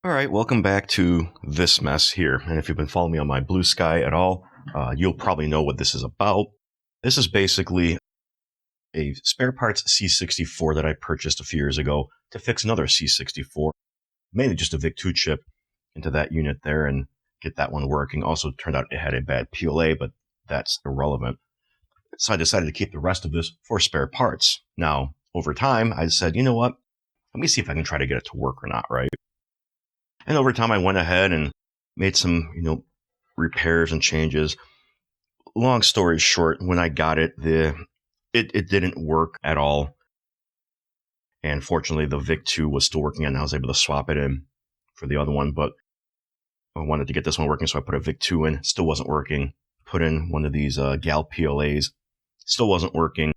All right, welcome back to this mess here. And if you've been following me on my Blue Sky at all, you'll probably know what this is about. This is basically a spare parts C64 that I purchased a few years ago to fix another C64, mainly just a VIC-2 chip into that unit there and get that one working. Also turned out it had a bad PLA, but that's irrelevant. So I decided to keep the rest of this for spare parts. Now, over time, I said, you know what? Let me see if I can try to get it to work or not, right? And over time, I went ahead and made some, repairs and changes. Long story short, when I got it, it didn't work at all. And fortunately, the VIC-2 was still working, and I was able to swap it in for the other one. But I wanted to get this one working, so I put a VIC-2 in. Still wasn't working. Put in one of these GAL PLAs. Still wasn't working.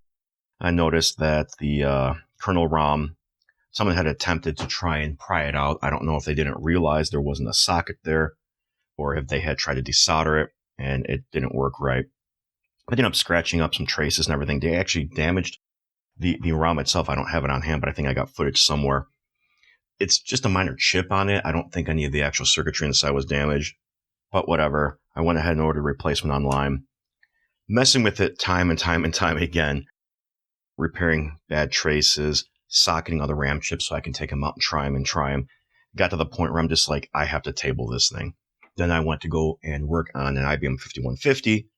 I noticed that the kernel ROM, someone had attempted to try and pry it out. I don't know if they didn't realize there wasn't a socket there or if they had tried to desolder it and it didn't work right. I ended up scratching up some traces and everything. They actually damaged the ROM itself. I don't have it on hand, but I think I got footage somewhere. It's just a minor chip on it. I don't think any of the actual circuitry inside was damaged, but whatever. I went ahead and ordered a replacement online. Messing with it time and time and time again, repairing bad traces, socketing other RAM chips so I can take them out and try them. Got to the point where I'm just like, I have to table this thing. Then I went to go and work on an IBM 5150.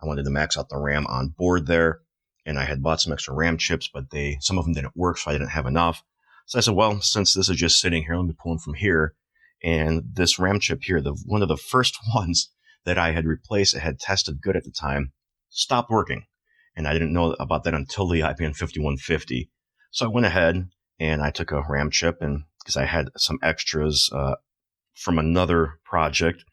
I wanted to max out the RAM on board there. And I had bought some extra RAM chips, but some of them didn't work, so I didn't have enough. So I said, well, since this is just sitting here, let me pull them from here. And this RAM chip here, one of the first ones that I had replaced, it had tested good at the time, stopped working. And I didn't know about that until the IBM 5150. So I went ahead and I took a RAM chip, and because I had some extras from another project,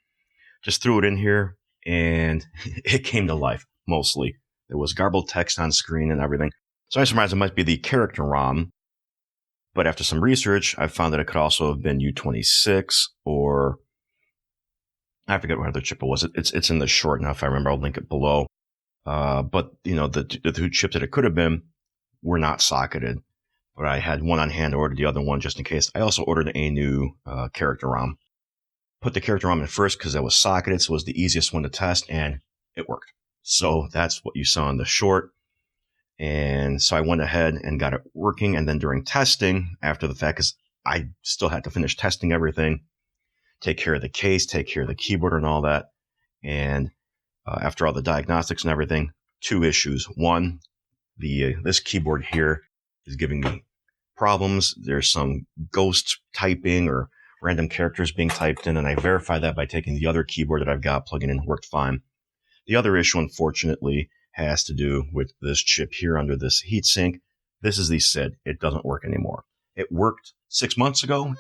just threw it in here and it came to life mostly. There was garbled text on screen and everything. So I surmised it might be the character ROM. But after some research, I found that it could also have been U26 or I forget what other chip it was. It's in the short now. If I remember, I'll link it below. But the two chips that it could have been were not socketed. But I had one on hand. I ordered the other one just in case. I also ordered a new character ROM. Put the character ROM in first because that was socketed, so it was the easiest one to test, and it worked. So that's what you saw in the short. And so I went ahead and got it working. And then during testing, after the fact, because I still had to finish testing everything, take care of the case, take care of the keyboard and all that. And after all the diagnostics and everything, two issues. One, this keyboard here is giving me problems. There's some ghost typing or random characters being typed in, and I verified that by taking the other keyboard that I've got, plugging in, worked fine. The other issue, unfortunately, has to do with this chip here under this heatsink. This is the SID. It doesn't work anymore. It worked 6 months ago.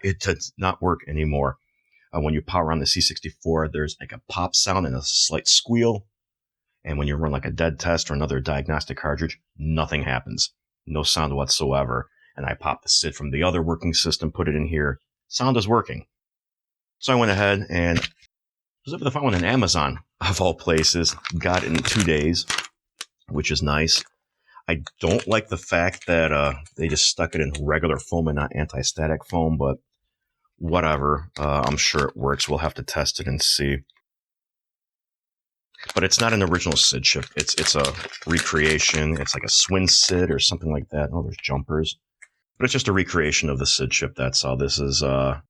It does not work anymore. When you power on the C64, there's like a pop sound and a slight squeal. And when you run like a dead test or another diagnostic cartridge, nothing happens. No sound whatsoever. And I popped the SID from the other working system, put it in here. Sound is working. So I went ahead and was able to find one on Amazon, of all places. Got it in 2 days, which is nice. I don't like the fact that they just stuck it in regular foam and not anti-static foam, but whatever. I'm sure it works. We'll have to test it and see. But it's not an original SID chip. It's a recreation. It's like a Swin SID or something like that. Oh, there's jumpers. But it's just a recreation of the SID chip. That's all. This is the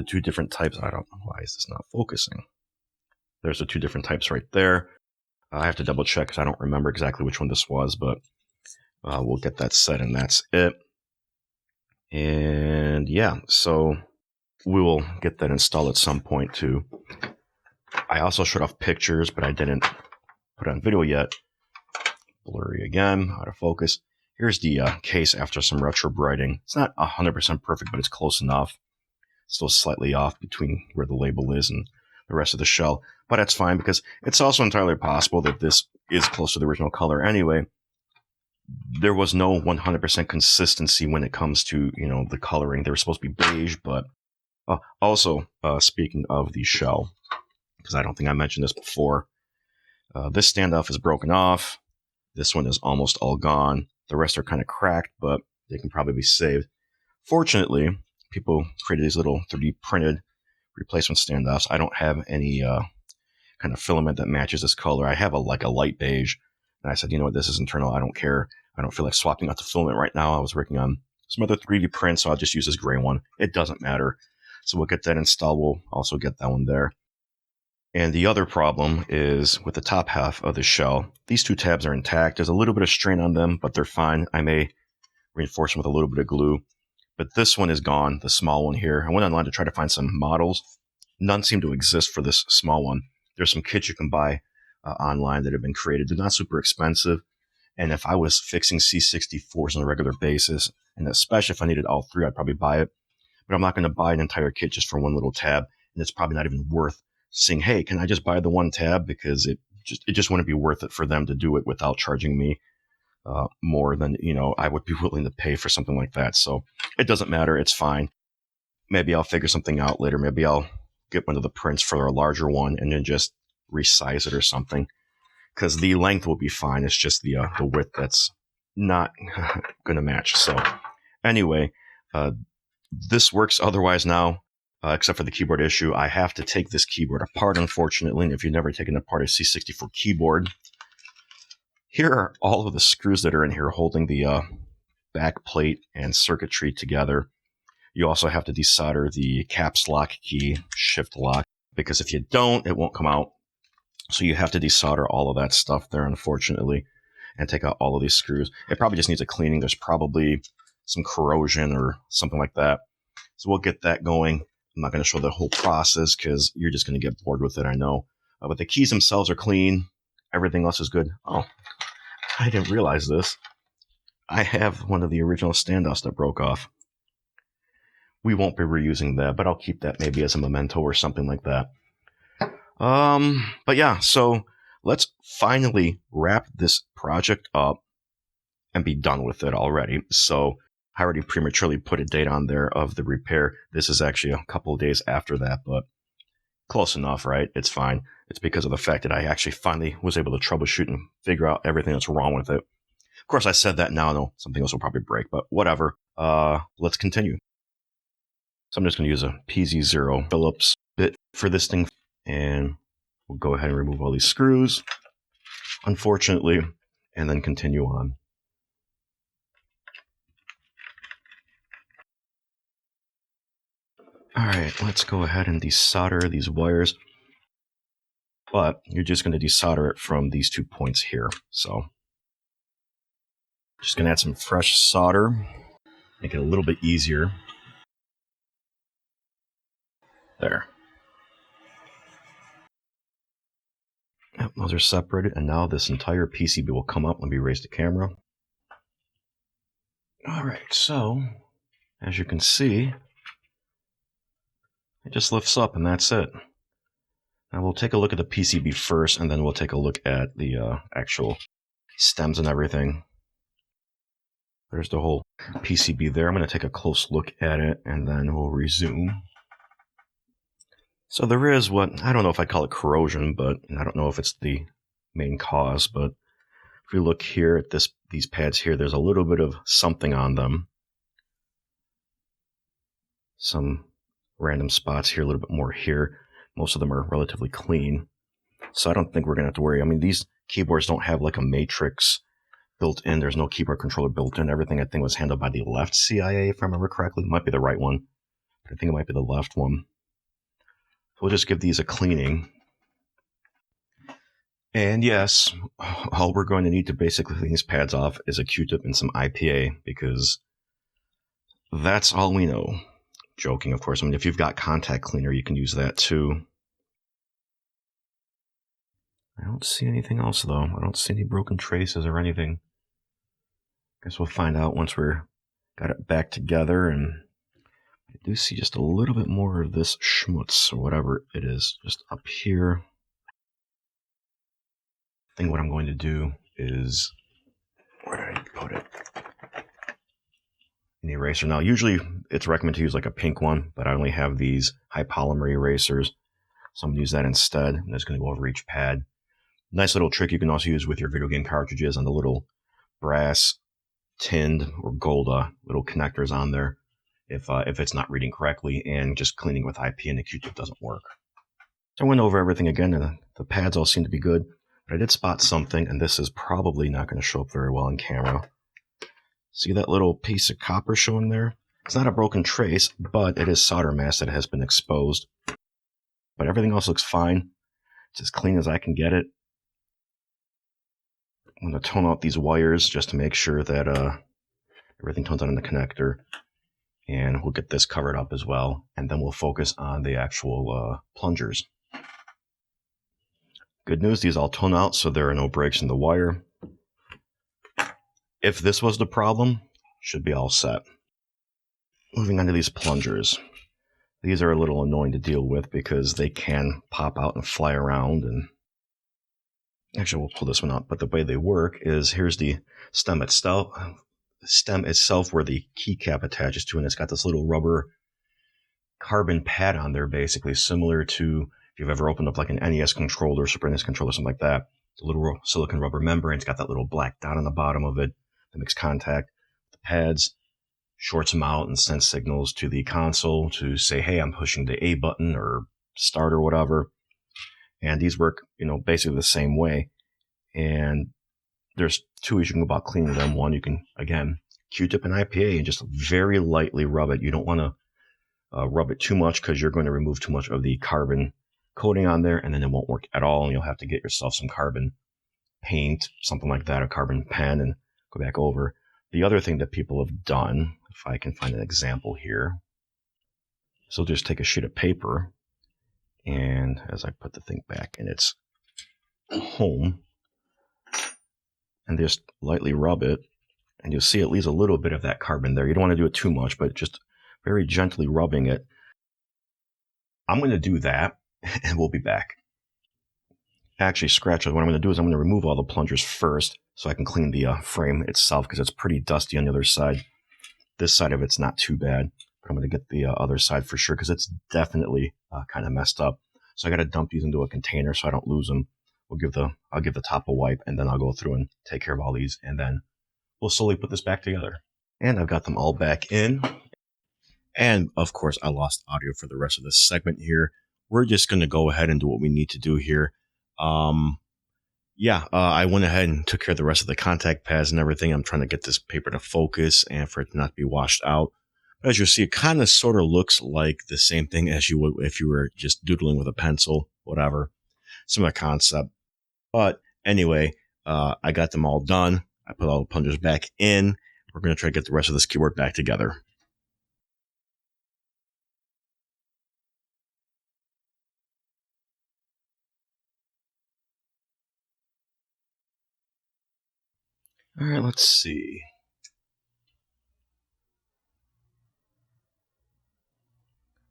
two different types. I don't know why is this not focusing. There's the two different types right there. I have to double check because I don't remember exactly which one this was, but we'll get that set and that's it. And yeah, so we will get that installed at some point too. I also showed off pictures, but I didn't put it on video yet. Blurry again, out of focus. Here's the case after some retro brighting. It's not 100% perfect, but it's close enough. Still slightly off between where the label is and the rest of the shell. But that's fine because it's also entirely possible that this is close to the original color anyway. there was no 100% consistency when it comes to, the coloring. They were supposed to be beige, but also, speaking of the shell, because I don't think I mentioned this before, this standoff is broken off. This one is almost all gone. The rest are kind of cracked, but they can probably be saved. Fortunately, people created these little 3D printed replacement standoffs. I don't have any kind of filament that matches this color. I have a light beige, and I said, you know what, this is internal. I don't care. I don't feel like swapping out the filament right now. I was working on some other 3D prints, so I'll just use this gray one. It doesn't matter. So we'll get that installed. We'll also get that one there. And the other problem is with the top half of the shell. These two tabs are intact. There's a little bit of strain on them, but they're fine. I may reinforce them with a little bit of glue. But this one is gone, the small one here. I went online to try to find some models. None seem to exist for this small one. There's some kits you can buy online that have been created. They're not super expensive. And if I was fixing C64s on a regular basis, and especially if I needed all three, I'd probably buy it. But I'm not going to buy an entire kit just for one little tab. And it's probably not even worth saying, hey, can I just buy the one tab? Because it just wouldn't be worth it for them to do it without charging me more than, I would be willing to pay for something like that. So it doesn't matter. It's fine. Maybe I'll figure something out later. Maybe I'll get one of the prints for a larger one and then just resize it or something. Because the length will be fine. It's just the width that's not going to match. So anyway, this works otherwise now, except for the keyboard issue. I have to take this keyboard apart, unfortunately. And if you've never taken apart a C64 keyboard, here are all of the screws that are in here holding the back plate and circuitry together. You also have to desolder the caps lock key, shift lock, because if you don't, it won't come out. So you have to desolder all of that stuff there, unfortunately, and take out all of these screws. It probably just needs a cleaning. There's probably some corrosion or something like that. So we'll get that going. I'm not going to show the whole process because you're just going to get bored with it, I know. But the keys themselves are clean. Everything else is good. Oh, I didn't realize this. I have one of the original standoffs that broke off. We won't be reusing that, but I'll keep that maybe as a memento or something like that. But yeah, so let's finally wrap this project up and be done with it already. So I already prematurely put a date on there of the repair. This is actually a couple of days after that, but close enough, right? It's fine. It's because of the fact that I actually finally was able to troubleshoot and figure out everything that's wrong with it. Of course, I said that now. I know something else will probably break, but whatever. Let's continue. So I'm just going to use a PZ0 Phillips bit for this thing. And we'll go ahead and remove all these screws, unfortunately, and then continue on. All right, let's go ahead and desolder these wires. But you're just going to desolder it from these 2 points here. So just going to add some fresh solder, make it a little bit easier. There. Yep, those are separated, and now this entire PCB will come up. Let me raise the camera. All right, so as you can see, it just lifts up, and that's it. Now we'll take a look at the PCB first, and then we'll take a look at the actual stems and everything. There's the whole PCB there. I'm going to take a close look at it, and then we'll resume. So there is what, I don't know if I'd call it corrosion, but I don't know if it's the main cause, but if we look here at these pads here, there's a little bit of something on them. Some random spots here, a little bit more here. Most of them are relatively clean. So I don't think we're going to have to worry. I mean, these keyboards don't have like a matrix built in. There's no keyboard controller built in. Everything I think was handled by the left CIA, if I remember correctly. It might be the right one, but I think it might be the left one. So we'll just give these a cleaning. And yes, all we're going to need to basically clean these pads off is a Q-tip and some IPA, because that's all we know. Joking, of course. I mean, if you've got contact cleaner, you can use that too. I don't see anything else, though. I don't see any broken traces or anything. Guess we'll find out once we're got it back together. And I do see just a little bit more of this schmutz, or whatever it is, just up here. I think what I'm going to do is, where did I put it? An eraser. Now, usually it's recommended to use like a pink one, but I only have these high polymer erasers, so I'm going to use that instead. I'm just going to go over each pad. Nice little trick you can also use with your video game cartridges on the little brass, tinned, or gold little connectors on there if it's not reading correctly, and just cleaning with IP and the Q-tip doesn't work. So I went over everything again, and the pads all seem to be good, but I did spot something, and this is probably not going to show up very well on camera. See that little piece of copper showing there? It's not a broken trace, but it is solder mask that has been exposed. But everything else looks fine. It's as clean as I can get it. I'm going to tone out these wires just to make sure that everything tones out in the connector. And we'll get this covered up as well. And then we'll focus on the actual plungers. Good news, these all tone out, so there are no breaks in the wire. If this was the problem, should be all set. Moving on to these plungers. These are a little annoying to deal with because they can pop out and fly around. And actually, we'll pull this one out. But the way they work is, here's the stem itself where the keycap attaches to, and it's got this little rubber carbon pad on there, basically similar to if you've ever opened up like an NES controller, Super NES controller, something like that. It's a little silicon rubber membrane. It's got that little black dot on the bottom of it that makes contact with the pads, shorts them out, and sends signals to the console to say, hey, I'm pushing the A button or start or whatever. And these work, basically the same way. And there's two ways you can go about cleaning them. One, you can, again, Q-tip and IPA and just very lightly rub it. You don't want to rub it too much because you're going to remove too much of the carbon coating on there, and then it won't work at all, and you'll have to get yourself some carbon paint, something like that, a carbon pen, and go back over. The other thing that people have done, if I can find an example here, so just take a sheet of paper, and as I put the thing back in its home, and just lightly rub it, and you'll see it leaves a little bit of that carbon there. You don't want to do it too much, but just very gently rubbing it. I'm going to do that, and we'll be back. Actually, scratch it. What I'm going to do is I'm going to remove all the plungers first so I can clean the frame itself because it's pretty dusty on the other side. This side of it's not too bad, but I'm going to get the other side for sure because it's definitely kind of messed up. So I got to dump these into a container so I don't lose them. I'll give the top a wipe, and then I'll go through and take care of all these, and then we'll slowly put this back together. And I've got them all back in. And of course, I lost audio for the rest of this segment here. We're just going to go ahead and do what we need to do here. I went ahead and took care of the rest of the contact pads and everything. I'm trying to get this paper to focus and for it to not be washed out. But as you'll see, it kind of sort of looks like the same thing as you would if you were just doodling with a pencil, whatever. Similar concept. But anyway, I got them all done. I put all the plungers back in. We're going to try to get the rest of this keyboard back together. All right, let's see.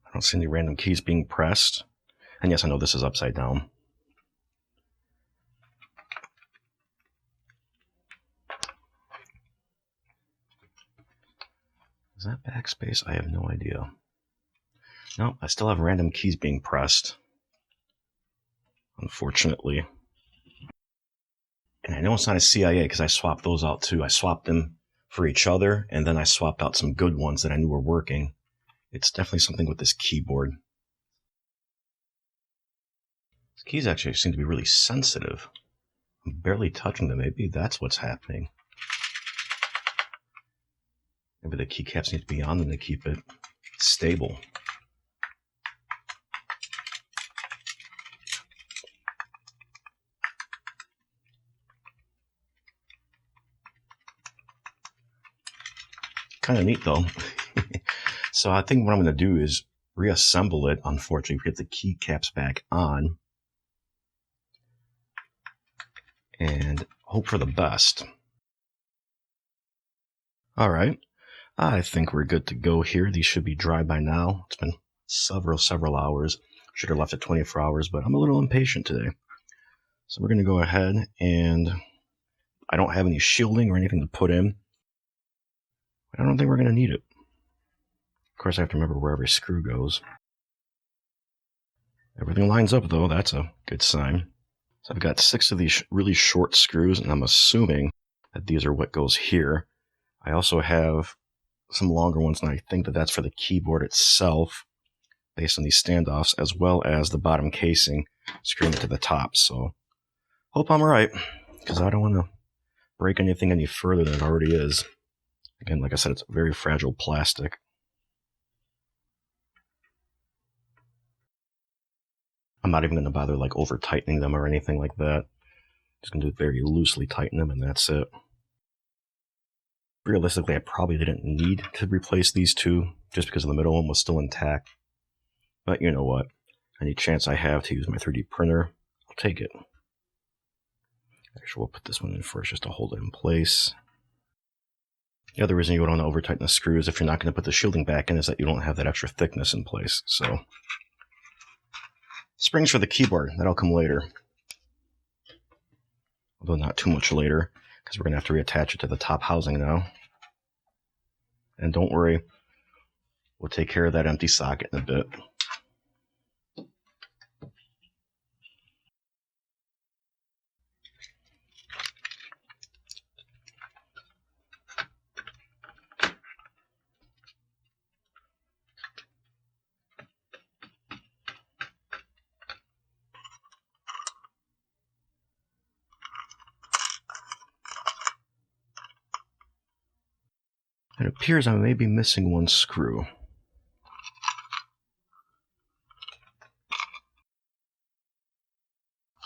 I don't see any random keys being pressed. And yes, I know this is upside down. Is that backspace? I have no idea. No, I still have random keys being pressed. Unfortunately. And I know it's not a CIA because I swapped those out too. I swapped them for each other, and then I swapped out some good ones that I knew were working. It's definitely something with this keyboard. These keys actually seem to be really sensitive. I'm barely touching them. Maybe that's what's happening. Maybe the keycaps need to be on them to keep it stable. Kind of neat though. So I think what I'm going to do is reassemble it. Unfortunately, we get the keycaps back on and hope for the best. All right. I think we're good to go here. These should be dry by now. It's been several hours. Should have left it 24 hours, but I'm a little impatient today. So we're going to go ahead and I don't have any shielding or anything to put in. I don't think we're going to need it. Of course, I have to remember where every screw goes. Everything lines up, though. That's a good sign. So I've got 6 of these really short screws, and I'm assuming that these are what goes here. I also have some longer ones, and I think that that's for the keyboard itself, based on these standoffs, as well as the bottom casing screwing it to the top. So hope I'm right, because I don't want to break anything any further than it already is. Again, like I said, it's very fragile plastic. I'm not even going to bother like over tightening them or anything like that. Just going to very loosely tighten them, and that's it. Realistically, I probably didn't need to replace these two just because the middle one was still intact. But you know what? Any chance I have to use my 3D printer, I'll take it. Actually, we'll put this one in first just to hold it in place. The other reason you don't want to over tighten the screws if you're not going to put the shielding back in is that you don't have that extra thickness in place. So, springs for the keyboard, that'll come later. Although not too much later, because we're going to have to reattach it to the top housing now. And don't worry, we'll take care of that empty socket in a bit. It appears I may be missing one screw.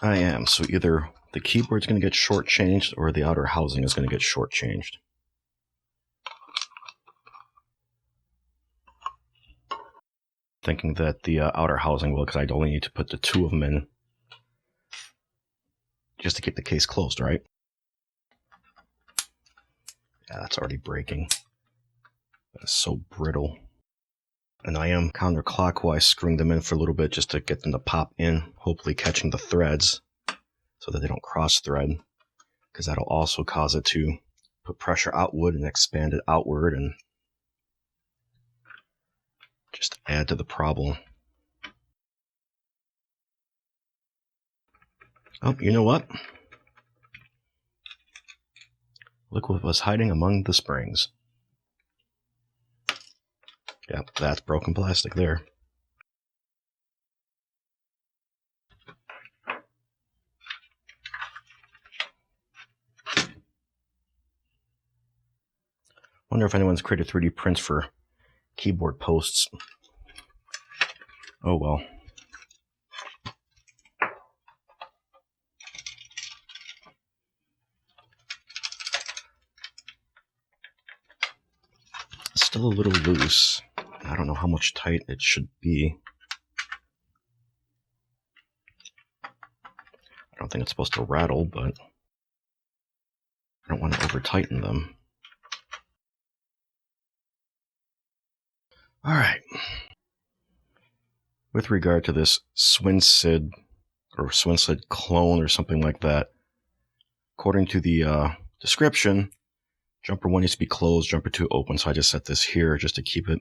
I am, so either the keyboard's going to get shortchanged or the outer housing is going to get shortchanged. Thinking that the outer housing will, because I'd only need to put the 2 of them in just to keep the case closed, right? Yeah, that's already breaking. That is so brittle. And I am counterclockwise screwing them in for a little bit just to get them to pop in, hopefully catching the threads so that they don't cross thread, because that'll also cause it to put pressure outward and expand it outward and just add to the problem. Oh, you know what? Look what was hiding among the springs. Yep, that's broken plastic there. Wonder if anyone's created 3D prints for keyboard posts. Oh well. Still a little loose. I don't know how much tight it should be. I don't think it's supposed to rattle, but I don't want to over tighten them. Alright. With regard to this Swinsid or Swinsid clone or something like that, according to the description, jumper 1 needs to be closed, jumper 2 open, so I just set this here just to keep it.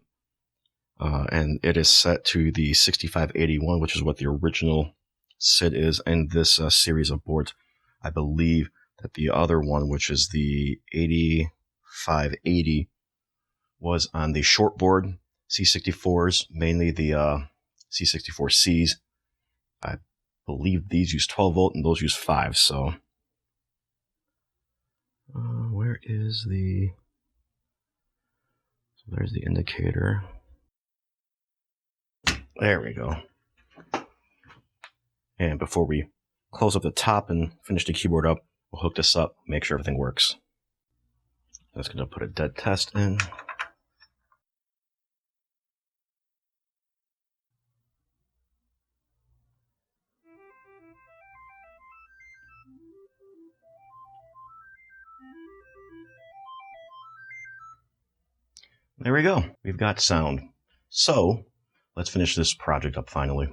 And it is set to the 6581, which is what the original SID is in this series of boards. I believe that the other one, which is the 8580, was on the shortboard C64s, mainly the C64Cs. I believe these use 12 volt and those use 5, so where is the... So there's the indicator. There we go. And before we close up the top and finish the keyboard up, we'll hook this up, make sure everything works. I'm just going to put a dead test in. There we go. We've got sound. So, let's finish this project up finally.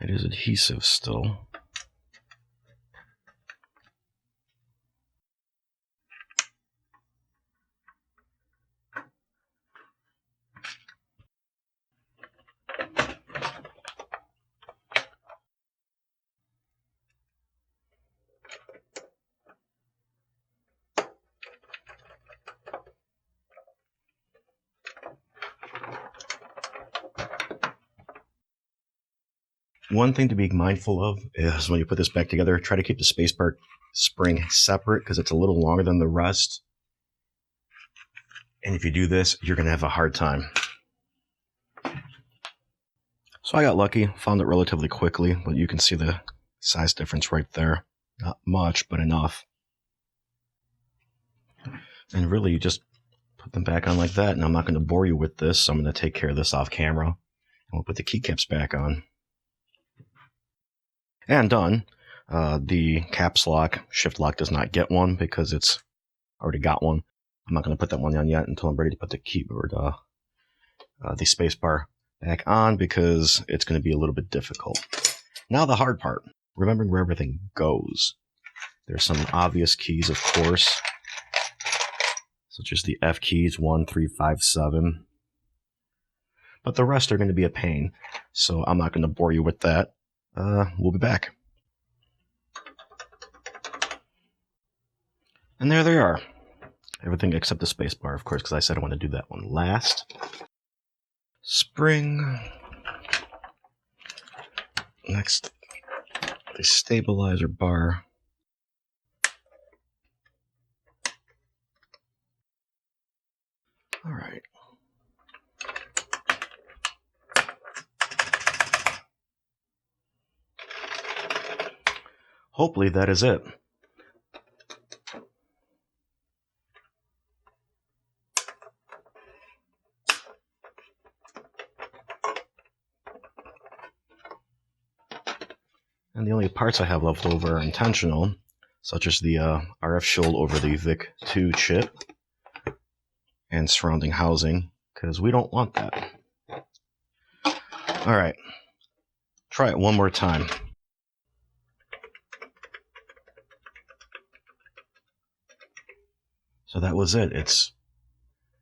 It is adhesive still. One thing to be mindful of is when you put this back together, try to keep the spacebar spring separate because it's a little longer than the rest. And if you do this, you're going to have a hard time. So I got lucky, found it relatively quickly, but you can see the size difference right there. Not much, but enough. And really, you just put them back on like that. And I'm not going to bore you with this, so I'm going to take care of this off camera. And we'll put the keycaps back on. And done. The caps lock, shift lock does not get one because it's already got one. I'm not going to put that one on yet until I'm ready to put the keyboard, the spacebar back on because it's going to be a little bit difficult. Now the hard part, remembering where everything goes. There's some obvious keys, of course, such as the F keys, 1, 3, 5, 7. But the rest are going to be a pain, so I'm not going to bore you with that. We'll be back. And there they are. Everything except the spacebar, of course, because I said I want to do that one last. Spring. Next, the stabilizer bar. All right. Hopefully that is it. And the only parts I have left over are intentional, such as the RF shield over the VIC-2 chip and surrounding housing, because we don't want that. All right, try it one more time. So that was it. It's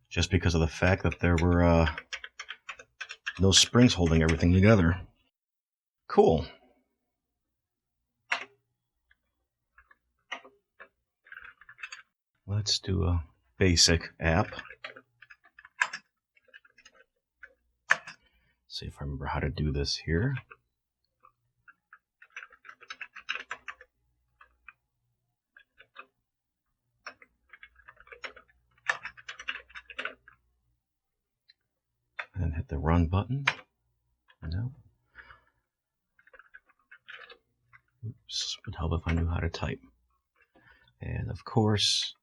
just because of the fact that there were no springs holding everything together. Cool. Let's do a basic app. See if I remember how to do this here. And hit the run button. No. Oops, would help if I knew how to type. And of course,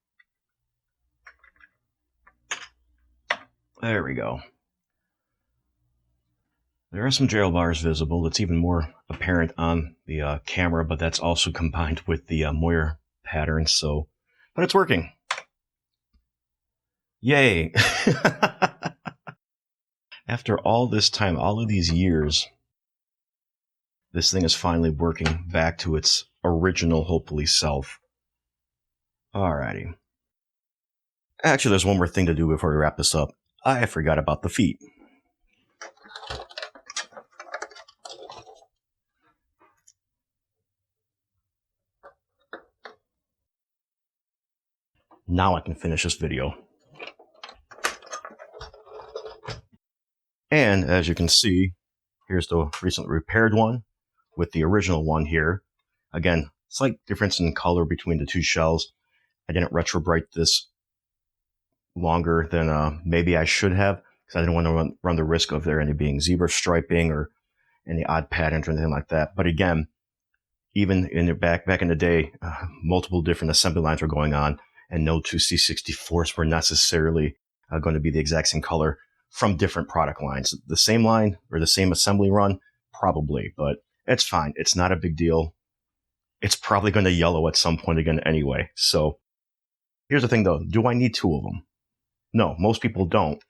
there we go. There are some jail bars visible. It's even more apparent on the camera, but that's also combined with the Moyer pattern. So, but it's working. Yay! After all this time, all of these years, this thing is finally working back to its original, hopefully, self. Alrighty. Actually, there's one more thing to do before we wrap this up. I forgot about the feet. Now I can finish this video. And as you can see, here's the recently repaired one with the original one here. Again, slight difference in color between the two shells. I didn't retrobrite this longer than maybe I should have because I didn't want to run the risk of there any being zebra striping or any odd patterns or anything like that. But again, even in the back in the day, multiple different assembly lines were going on, and no two C64s were necessarily going to be the exact same color from different product lines. The same line or the same assembly run, probably, but it's fine. It's not a big deal. It's probably going to yellow at some point again anyway. So here's the thing though. Do I need two of them? No, most people don't.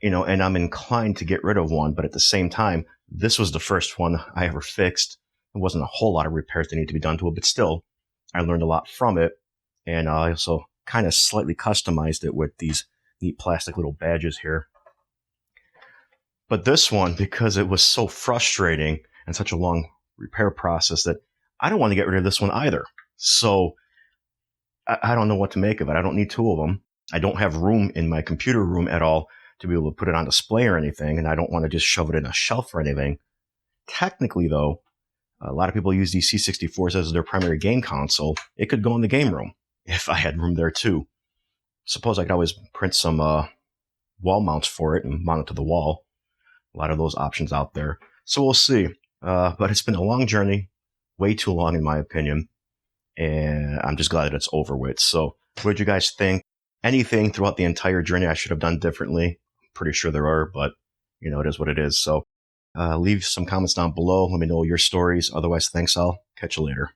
and I'm inclined to get rid of one, but at the same time, this was the first one I ever fixed. There wasn't a whole lot of repairs that need to be done to it, but still, I learned a lot from it. And I also kind of slightly customized it with these neat plastic little badges here. But this one, because it was so frustrating and such a long repair process, that I don't want to get rid of this one either. So I don't know what to make of it. I don't need two of them. I don't have room in my computer room at all to be able to put it on display or anything, and I don't want to just shove it in a shelf or anything. Technically, though, a lot of people use these C64s as their primary game console. It could go in the game room if I had room there too. Suppose I could always print some wall mounts for it and mount it to the wall. A lot of those options out there. So we'll see. But it's been a long journey, way too long in my opinion, and I'm just glad that it's over with. So what did you guys think? Anything throughout the entire journey I should have done differently? I'm pretty sure there are, but it is what it is. So leave some comments down below. Let me know your stories. Otherwise, thanks. I'll catch you later.